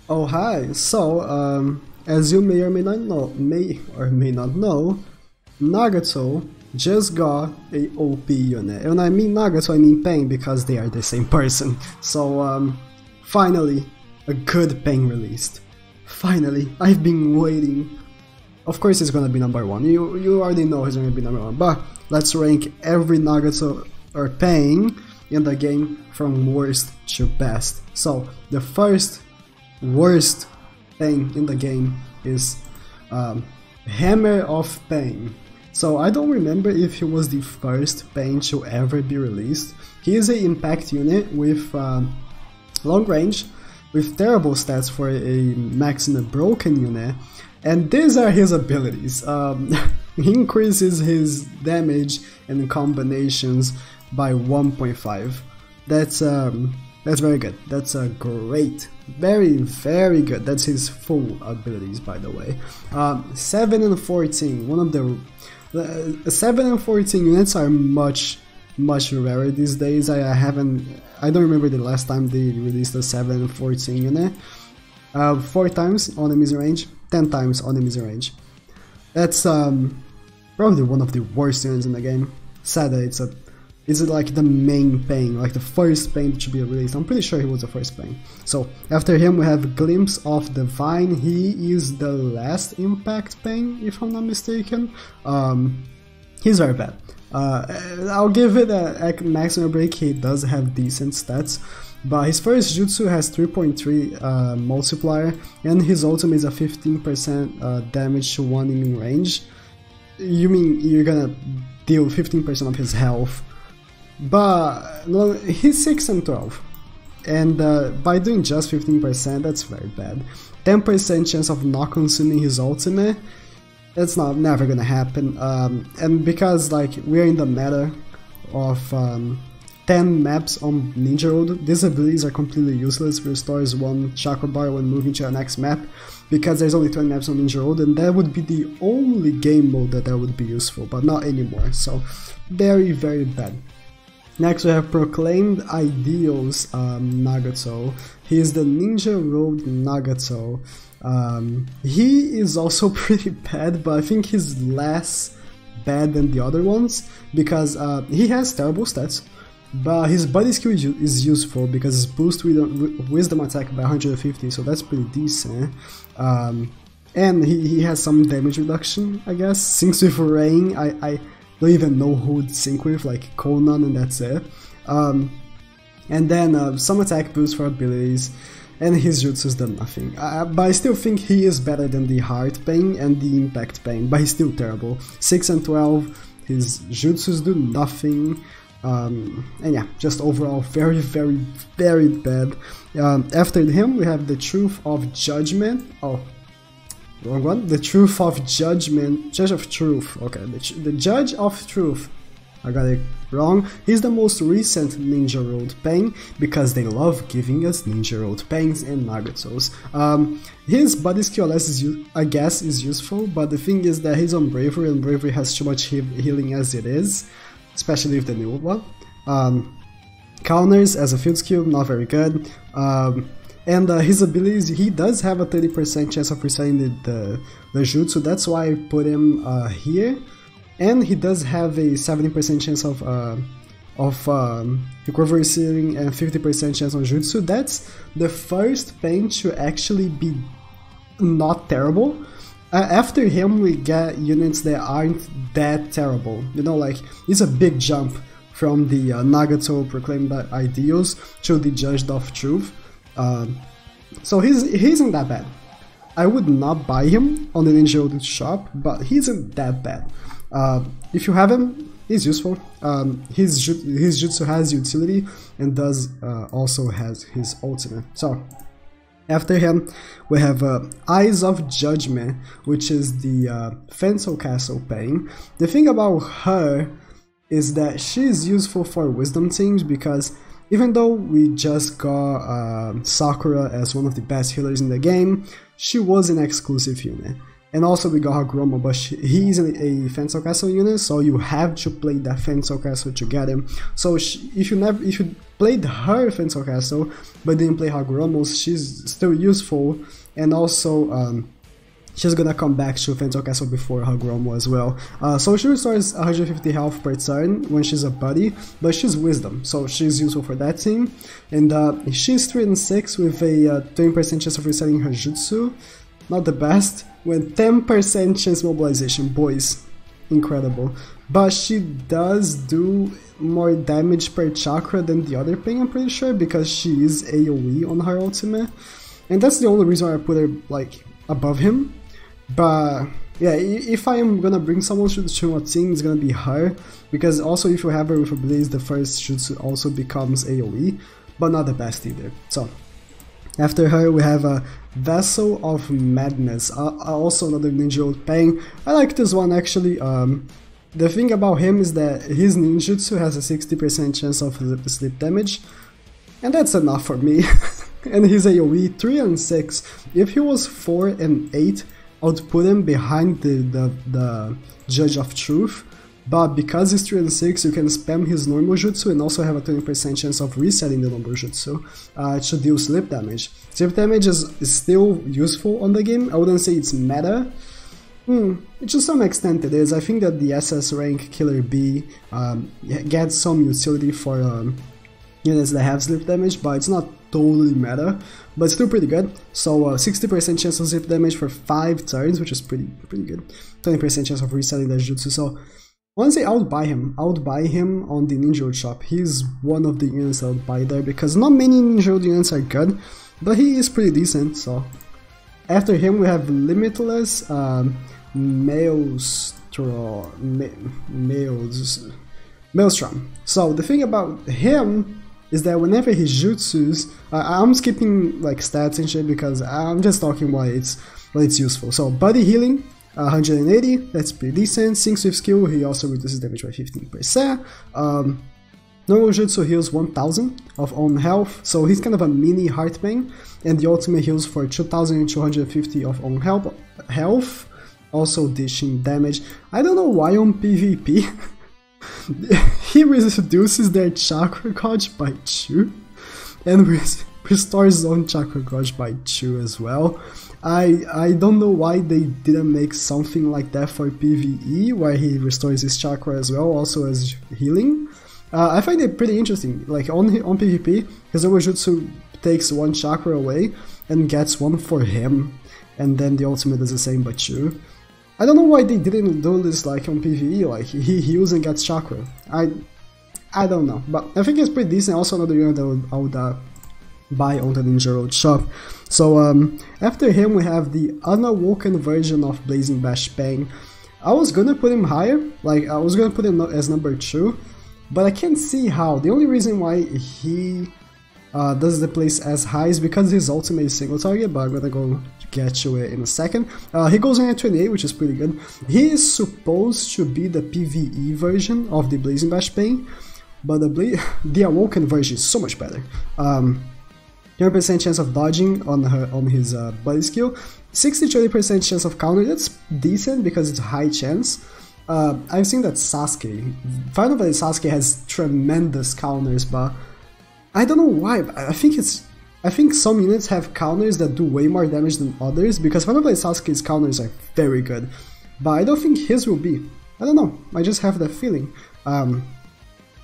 Oh hi. So, as you may or may not know, Nagato just got a OP unit. And when I mean Nagato, I mean Pain because they are the same person. So, finally, a good Pain released. Finally, I've been waiting. Of course, it's gonna be number one. You already know he's gonna be number one. But let's rank every Nagato or Pain in the game from worst to best. So the first worst Pain in the game is Hammer of Pain. So I don't remember if he was the first Pain to ever be released. He is an impact unit with long range, with terrible stats for a maximum broken unit, and these are his abilities. He increases his damage and combinations by 1.5. That's very good. That's a great, very good. That's his full abilities, by the way. 7 and 14. One of the 7 and 14 units are much rarer these days. I don't remember the last time they released a 7 and 14 unit. 4 times on enemies in range, 10 times on enemies in range. That's probably one of the worst units in the game. Sad that it's like the main Pain, like the first Pain that should be released. I'm pretty sure he was the first Pain. So after him we have Glimpse of Divine. He is the last impact Pain, if I'm not mistaken. He's very bad. I'll give it a maximum break. He does have decent stats, but his first jutsu has 3.3 multiplier, and his ultimate is a 15% damage to one enemy range. You mean you're gonna deal 15% of his health? But no, he's 6 and 12, and by doing just 15%, that's very bad. 10% chance of not consuming his ultimate. That's never gonna happen. And because like we're in the meta of 10 maps on Ninja Road, these abilities are completely useless. Restores 1 chakra bar when moving to the next map, because there's only 20 maps on Ninja Road, and that would be the only game mode that would be useful, but not anymore. So very bad. Next we have Proclaimed Ideals Nagato. He is the Ninja Road Nagato. He is also pretty bad, but I think he's less bad than the other ones, because he has terrible stats, but his body skill is useful because it's boost wisdom attack by 150, so that's pretty decent. And he has some damage reduction, I guess. Syncs with Rain, I don't even know who would sync with, like Conan, and that's it. And then some attack boost for abilities, and his jutsus do nothing. But I still think he is better than the Heart Pain and the Impact Pain, but he's still terrible. 6 and 12, his jutsus do nothing. And yeah, just overall very bad. After him we have the Truth of Judgment. Oh, wrong one. The Truth of Judgment. Judge of Truth. Okay, the Judge of Truth. I got it wrong. He's the most recent Ninja Road Pain, because they love giving us Ninja Road Pains and Nagatos. His body skill I guess is useful, but the thing is that he's on Bravery, and Bravery has too much healing as it is, especially with the new one. Counters as a field skill, not very good. And his abilities, he does have a 30% chance of resetting the jutsu, that's why I put him here. And he does have a 70% chance of recovery ceiling and 50% chance on jutsu. That's the first Pain to actually be not terrible. After him we get units that aren't that terrible. You know, like, it's a big jump from the Nagato Proclaimed Ideals to the Judge of Truth. So he isn't that bad. I would not buy him on the Ninja Road shop, but he isn't that bad. If you have him, he's useful. His jutsu has utility, and does also has his ultimate. So after him we have Eyes of Judgment, which is the Fensel Castle Pain. The thing about her is that she is useful for wisdom teams, because even though we just got Sakura as one of the best healers in the game, she was an exclusive unit. And also we got Hagromo, but he's a Fencer Castle unit, so you have to play that Fencer Castle to get him. So if you played her Fencer Castle but didn't play Hagromo's, she's still useful, and also she's gonna come back to Fencer Castle before Hagromo as well. So she restores 150 health per turn when she's a buddy, but she's Wisdom, so she's useful for that team. And she's 3 and 6 with a 20% chance of resetting her Jutsu. Not the best, with 10% chance mobilization, boys, incredible. But she does do more damage per chakra than the other thing, I'm pretty sure, because she is AoE on her ultimate. And that's the only reason why I put her, like, above him. But yeah, if I am gonna bring someone to a team, it's gonna be her, because also if you have her with abilities, the first jutsu also becomes AoE, but not the best either. So after her we have a Vessel of Madness, also another ninja old Pain. I like this one actually. The thing about him is that his ninjutsu has a 60% chance of sleep damage, and that's enough for me. And his AoE 3 and 6. If he was 4 and 8, I would put him behind the Judge of Truth, but because he's 3 and 6, you can spam his normal jutsu and also have a 20% chance of resetting the normal jutsu to deal sleep damage. Sleep damage is still useful on the game. I wouldn't say it's meta. To some extent it is. I think that the SS rank Killer B gets some utility for units that have sleep damage, but it's not totally meta, but still pretty good. So 60% chance of sleep damage for 5 turns, which is pretty good. 20% chance of resetting the jutsu. So honestly, I would buy him. I would buy him on the Ninja shop. He's one of the units I would buy there, because not many Ninja units are good, but he is pretty decent. So after him we have Limitless Maelstrom. So the thing about him is that whenever he jutsus, I'm skipping like stats and shit because I'm just talking why it's useful. So body healing 180, that's pretty decent. Syncs with skill, he also reduces damage by 15%. Normal jutsu heals 1000 of own health, so he's kind of a mini Heartbang, and the ultimate heals for 2250 of own health, also dishing damage. I don't know why on PvP he reduces their chakra gauge by 2 and restores his own chakra gauge by 2 as well. I don't know why they didn't make something like that for PvE, where he restores his chakra as well, also as healing. I find it pretty interesting. Like on PvP, his Jutsu takes 1 chakra away and gets 1 for him, and then the ultimate does the same but 2. I don't know why they didn't do this like on PvE, like he heals and gets chakra. I don't know, but I think it's pretty decent. Also another unit that I would buy on the Ninja Road shop. So after him we have the unawoken version of Blazing Bash Bang. I was gonna put him higher, like I was gonna put him as number 2, but I can't see how. The only reason why he does the place as high is because his ultimate is single target, but I'm gonna go get to it in a second. He goes in at 28, which is pretty good. He is supposed to be the PvE version of the Blazing Bash Bang, but the Awoken version is so much better. 20% chance of dodging on his body skill, 60-20% chance of counter. That's decent because it's a high chance. I've seen that Sasuke, Final Fantasy Sasuke has tremendous counters, but I don't know why. I think some units have counters that do way more damage than others, because Final Fantasy Sasuke's counters are very good, but I don't think his will be. I don't know, I just have that feeling.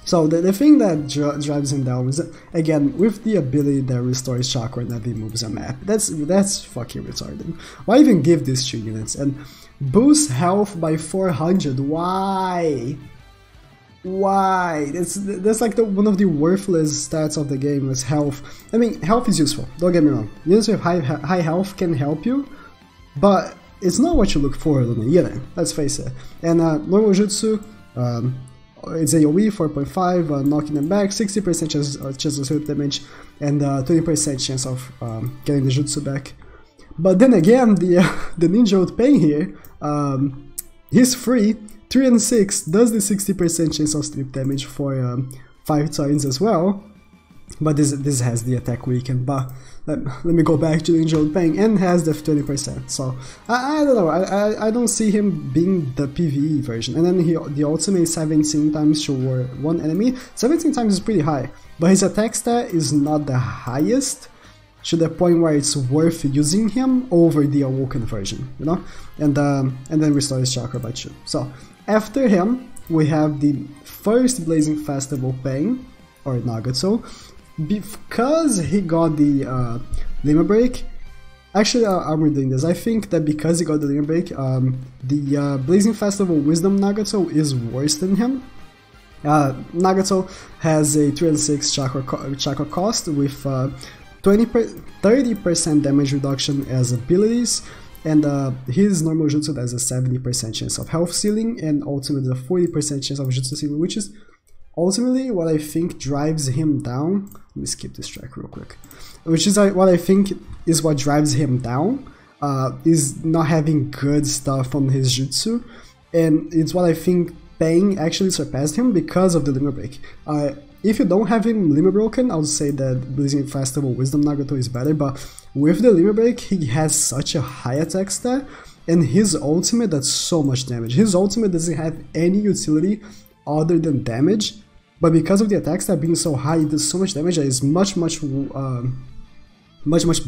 So the thing that drives him down is that, again, with the ability that restores chakra whenever he moves a map. That's fucking retarded. Why even give these 2 units? And boost health by 400, why? Why? That's like one of the worthless stats of the game is health. I mean, health is useful, don't get me wrong. Units with high health can help you, but it's not what you look for in a unit, let's face it. And normal jutsu, it's AoE 4.5, knocking them back, 60% chance of sleep damage, and 20% chance of getting the jutsu back. But then again, the Ninja with Pain here, he's free, 3 and 6, does the 60% chance of sleep damage for 5 turns as well, but this has the attack weakened. But let me go back to the injured Pain, and has the 20%. So I don't know, I don't see him being the PvE version. And then the ultimate 17 times to one enemy. 17 times is pretty high, but his attack stat is not the highest, to the point where it's worth using him over the Awoken version, you know? And then restore his chakra by 2. So after him, we have the first Blazing Festival Pain, or Nagato. Because he got the Limit Break, actually I'm redoing this. I think that because he got the Limit Break, the Blazing Festival Wisdom Nagato is worse than him. Nagato has a 306 chakra cost with 30% damage reduction as abilities, and his normal jutsu has a 70% chance of health ceiling, and ultimately a 40% chance of jutsu ceiling, which is ultimately what I think drives him down. Let me skip this track real quick. Which is what I think is what drives him down, is not having good stuff on his jutsu, and it's what I think Pain actually surpassed him because of the Limit Break. If you don't have him Limit Broken, I would say that Blazing Festival Wisdom Nagato is better, but with the Limit Break, he has such a high attack stat, and his ultimate does so much damage. His ultimate doesn't have any utility other than damage, but because of the attack stat being so high, it does so much damage that it's much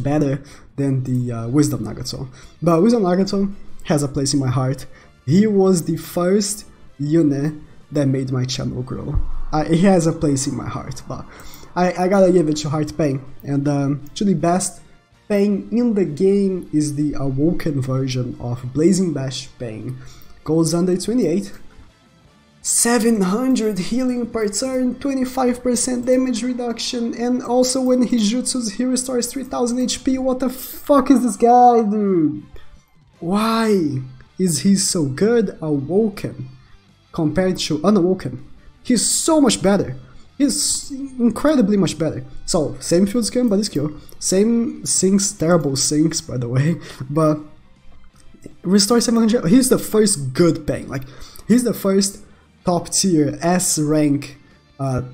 better than the Wisdom Nagato. But Wisdom Nagato has a place in my heart. He was the first unit that made my channel grow. He has a place in my heart, but I gotta give it to Heart Pain. And to the best Pain in the game is the Awoken version of Blazing Bash Pain. Goes under 28. 700 healing per turn, 25% damage reduction, and also when he jutsus he restores 3000 HP. What the fuck is this guy, dude? Why is he so good Awoken compared to Unawoken? He's so much better. He's incredibly much better. So, same field skill, body skill, same sinks, terrible sinks by the way, but restore 700, he's the first good Pain, like, he's the first top tier S rank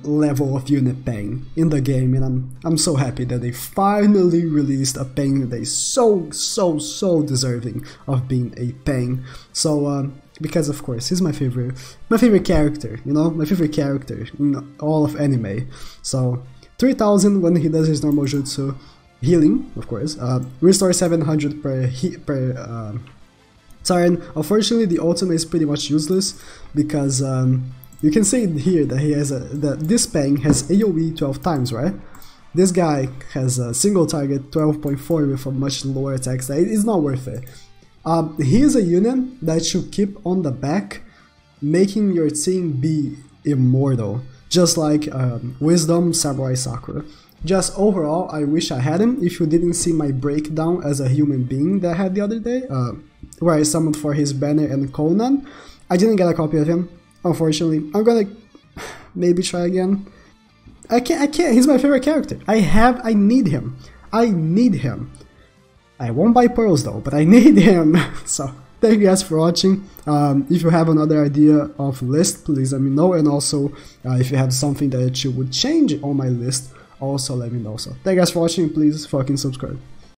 level of unit Pain in the game, and I'm so happy that they finally released a Pain that is so deserving of being a Pain. So because of course he's my favorite character, you know, my favorite character in all of anime. So 3000 when he does his normal jutsu, healing of course, restore 700 per turn. Unfortunately, the ultimate is pretty much useless because you can see here that he has this Pain has AoE 12 times, right? This guy has a single target 12.4 with a much lower attack stat. It's not worth it. He is a unit that you keep on the back, making your team be immortal, just like Wisdom Samurai Sakura. Just overall, I wish I had him. If you didn't see my breakdown as a human being that I had the other day, where I summoned for his banner and Conan, I didn't get a copy of him, unfortunately. I'm gonna maybe try again. I can't, he's my favorite character. I need him. I won't buy pearls though, but I need him. So, thank you guys for watching. If you have another idea of list, please let me know, and also if you have something that you would change on my list, also let me know. So, thank you guys for watching, please fucking subscribe.